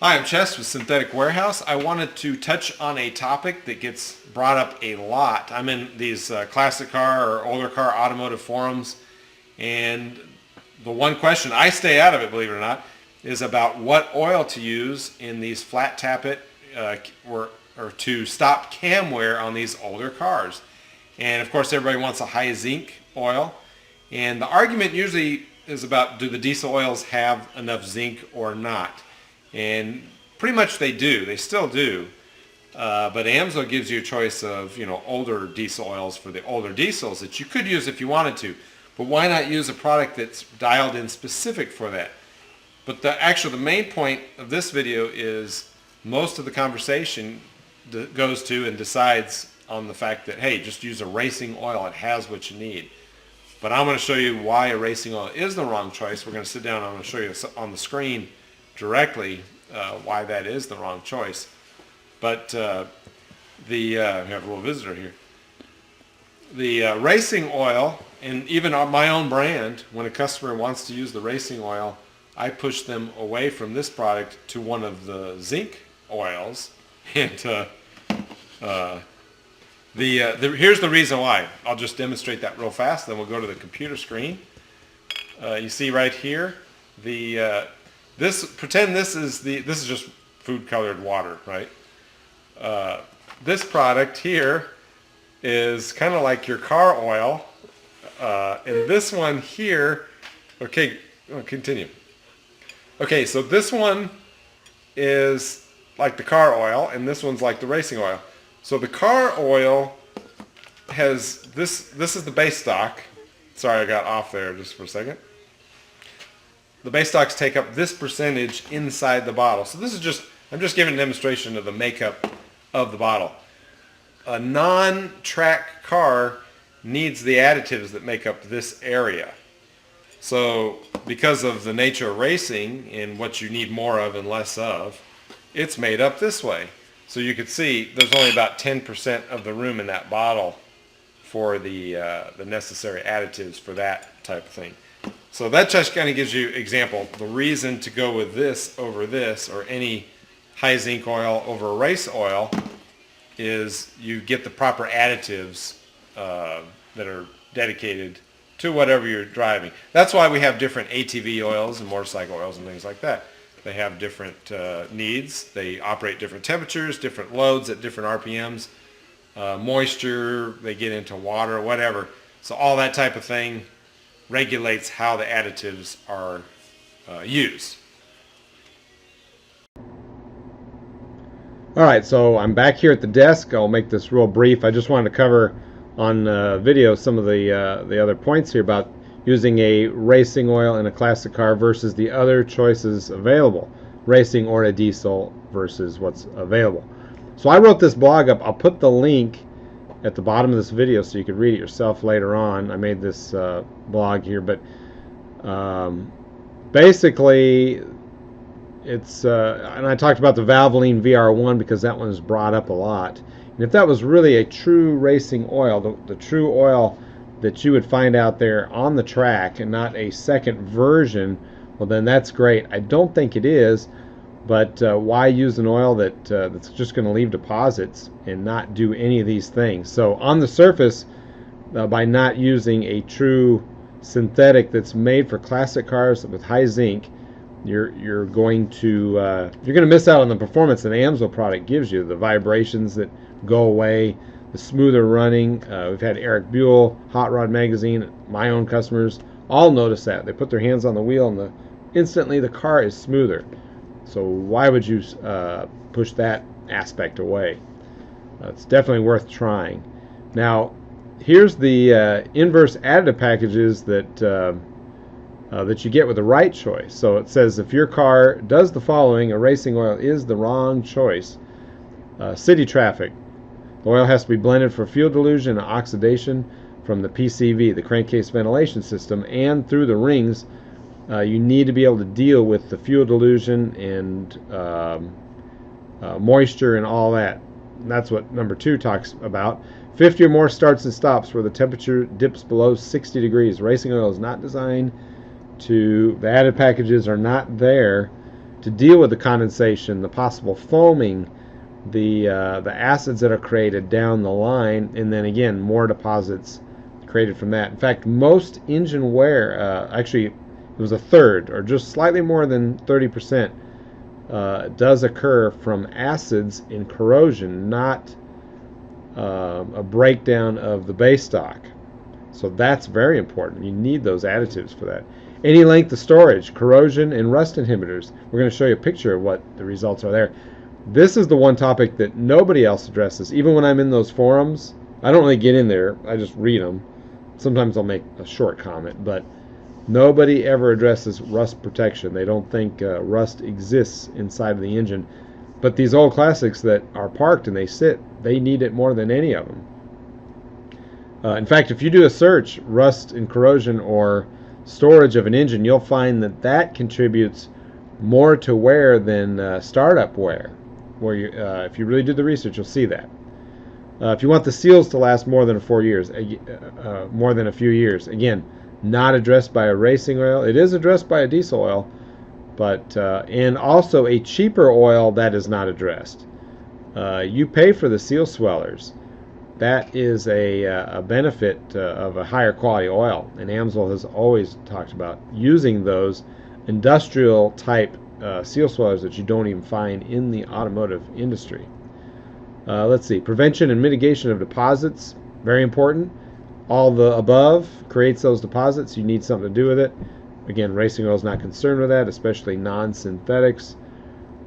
Hi, I'm Chess with Synthetic Warehouse. I wanted to touch on a topic that gets brought up a lot. I'm in these classic car or older car automotive forums, and the one question, I stay out of it, believe it or not, is about what oil to use in these flat tappet or to stop cam wear on these older cars. And of course, everybody wants a high zinc oil. And the argument usually is about, do the diesel oils have enough zinc or not? And pretty much they do. They still do. But Amsoil gives you a choice of, older diesel oils for the older diesels that you could use if you wanted to. But why not use a product that's dialed in specific for that? But the main point of this video is most of the conversation goes to and decides on the fact that, hey, just use a racing oil. It has what you need. But I'm going to show you why a racing oil is the wrong choice. We're going to sit down and I'm going to show you on the screen directly why that is the wrong choice. But we have a little visitor here. The racing oil, and even on my own brand, when a customer wants to use the racing oil, I push them away from this product to one of the zinc oils. And here's the reason why. I'll just demonstrate that real fast, then we'll go to the computer screen. You see right here, pretend this is just food colored water, right? This product here is kind of like your car oil, and this one here, okay, I'll continue. Okay, so this one is like the car oil, and this one's like the racing oil. So the car oil has this is the base stock. Sorry, I got off there just for a second. The base stocks take up this percentage inside the bottle. So I'm just giving a demonstration of the makeup of the bottle. A non-track car needs the additives that make up this area. So because of the nature of racing and what you need more of and less of, it's made up this way. So you can see there's only about 10% of the room in that bottle for the necessary additives for that type of thing. So that just kind of gives you example. The reason to go with this over this, or any high zinc oil over a race oil, is you get the proper additives that are dedicated to whatever you're driving. That's why we have different ATV oils and motorcycle oils and things like that. They have different needs. They operate different temperatures, different loads at different RPMs, moisture, they get into water, whatever. So all that type of thing regulates how the additives are used. All right, so I'm back here at the desk. I'll make this real brief. I just wanted to cover on video some of the other points here about using a racing oil in a classic car versus the other choices available, racing or a diesel versus what's available. So I wrote this blog up. I'll put the link at the bottom of this video so you can read it yourself later on. I made this blog here, but basically it's and I talked about the Valvoline ZR1 because that one is brought up a lot. And if that was really a true racing oil, the true oil that you would find out there on the track and not a second version, well then that's great. I don't think it is, but why use an oil that's just going to leave deposits and not do any of these things? So on the surface, by not using a true synthetic that's made for classic cars with high zinc, you're going to miss out on the performance that Amsoil product gives you. The vibrations that go away, the smoother running. We've had Eric Buell, Hot Rod Magazine, my own customers all notice that. They put their hands on the wheel and instantly the car is smoother. So why would you push that aspect away? It's definitely worth trying. Now, here's the inverse additive packages that you get with the right choice. So it says if your car does the following, a racing oil is the wrong choice. City traffic. The oil has to be blended for fuel dilution and oxidation from the PCV, the crankcase ventilation system, and through the rings. You need to be able to deal with the fuel dilution and moisture and all that. And that's what number 2 talks about. 50 or more starts and stops where the temperature dips below 60 degrees. Racing oil is not designed to, the added packages are not there to deal with the condensation, the possible foaming, the acids that are created down the line, and then again more deposits created from that. In fact, most engine wear, actually it was a third or just slightly more than 30%, does occur from acids in corrosion, not a breakdown of the base stock. So that's very important. You need those additives for that. Any length of storage, corrosion, and rust inhibitors. We're going to show you a picture of what the results are there. This is the one topic that nobody else addresses. Even when I'm in those forums, I don't really get in there. I just read them. Sometimes I'll make a short comment, but nobody ever addresses rust protection. They don't think rust exists inside of the engine. But these old classics that are parked and they sit, they need it more than any of them. In fact, if you do a search, rust and corrosion or storage of an engine, you'll find that that contributes more to wear than startup wear. Where you, if you really do the research, you'll see that. If you want the seals to last more than 4 years, more than a few years, again, not addressed by a racing oil. It is addressed by a diesel oil, but and also a cheaper oil that is not addressed. You pay for the seal swellers. That is a benefit of a higher quality oil, and Amsoil has always talked about using those industrial type seal swellers that you don't even find in the automotive industry. Let's see, prevention and mitigation of deposits, very important. All the above creates those deposits. You need something to do with it. Again, racing oil is not concerned with that, especially non-synthetics.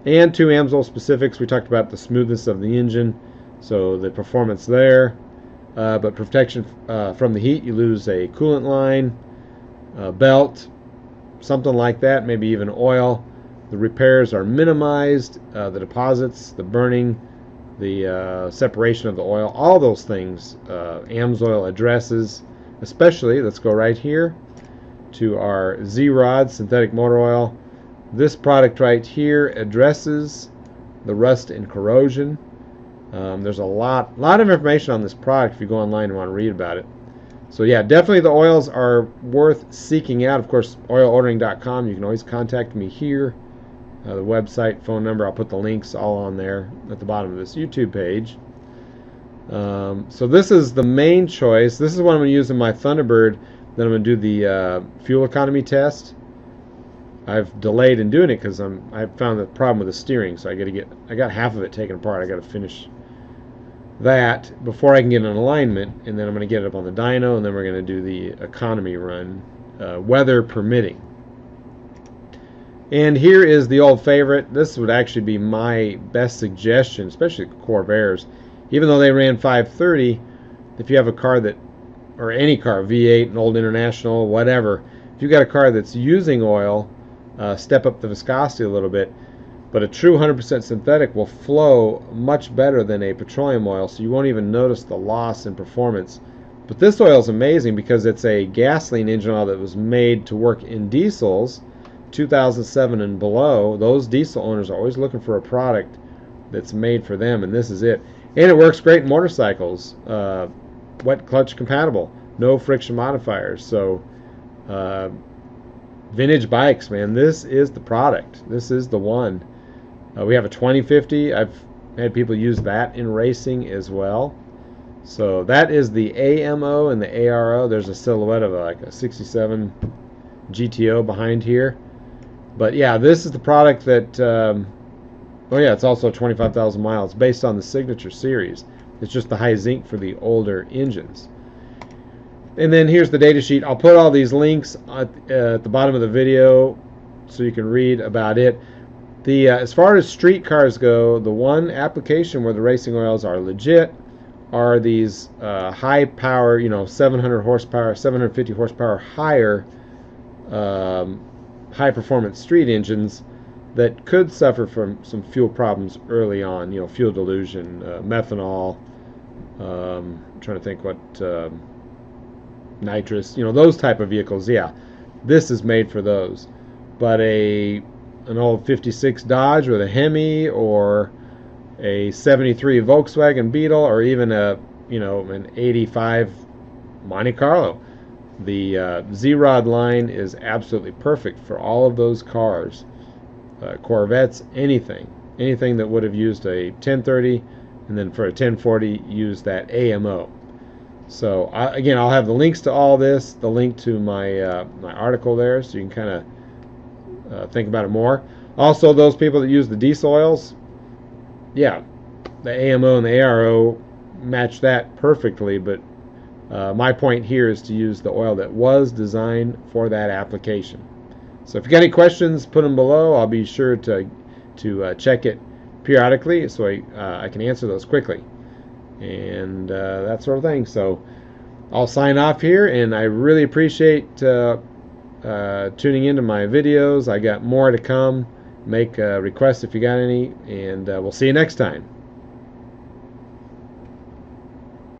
And two Amsoil specifics, we talked about the smoothness of the engine, so the performance there. But protection from the heat, you lose a coolant line, belt, something like that, maybe even oil. The repairs are minimized, the deposits, the burning, the separation of the oil, all those things Amsoil addresses, especially, let's go right here to our Z-Rod synthetic motor oil. This product right here addresses the rust and corrosion. There's a lot of information on this product if you go online and want to read about it. So yeah, definitely the oils are worth seeking out. Of course, oilordering.com, you can always contact me here. The website, phone number, I'll put the links all on there at the bottom of this YouTube page. So this is the main choice. This is what I'm going to use in my Thunderbird. Then I'm going to do the fuel economy test. I've delayed in doing it because I found the problem with the steering, so I got half of it taken apart. I got to finish that before I can get an alignment, and then I'm going to get it up on the dyno, and then we're going to do the economy run, weather permitting. And here is the old favorite. This would actually be my best suggestion, especially Corvairs. Even though they ran 530, if you have a car that, or any car, V8, an old International, whatever, if you've got a car that's using oil, step up the viscosity a little bit. But a true 100% synthetic will flow much better than a petroleum oil, so you won't even notice the loss in performance. But this oil is amazing because it's a gasoline engine oil that was made to work in diesels, 2007 and below. Those diesel owners are always looking for a product that's made for them, and this is it. And it works great in motorcycles, wet clutch compatible, no friction modifiers. So vintage bikes, man, this is the product. This is the one. We have a 2050. I've had people use that in racing as well. So that is the AMO and the ARO. There's a silhouette of like a 67 GTO behind here. But yeah, this is the product that, oh yeah, it's also 25,000 miles based on the Signature series. It's just the high zinc for the older engines. And then here's the data sheet. I'll put all these links at the bottom of the video so you can read about it. As far as street cars go, the one application where the racing oils are legit are these high power, 700 horsepower, 750 horsepower higher high performance street engines that could suffer from some fuel problems early on, fuel dilution, methanol, I'm trying to think what, nitrous, those type of vehicles. Yeah, this is made for those. But an old 56 Dodge with a Hemi, or a 73 Volkswagen Beetle, or even an 85 Monte Carlo, the Z-Rod line is absolutely perfect for all of those cars. Corvettes, anything that would have used a 1030, and then for a 1040 use that AMO. So again, I'll have the links to all this, the link to my my article there, so you can kind of think about it more. Also, those people that use the diesel oils, yeah, the AMO and the ARO match that perfectly, but my point here is to use the oil that was designed for that application. So if you got any questions, put them below. I'll be sure to check it periodically so I can answer those quickly, and that sort of thing. So I'll sign off here, and I really appreciate tuning into my videos. I got more to come. Make requests if you got any, and we'll see you next time.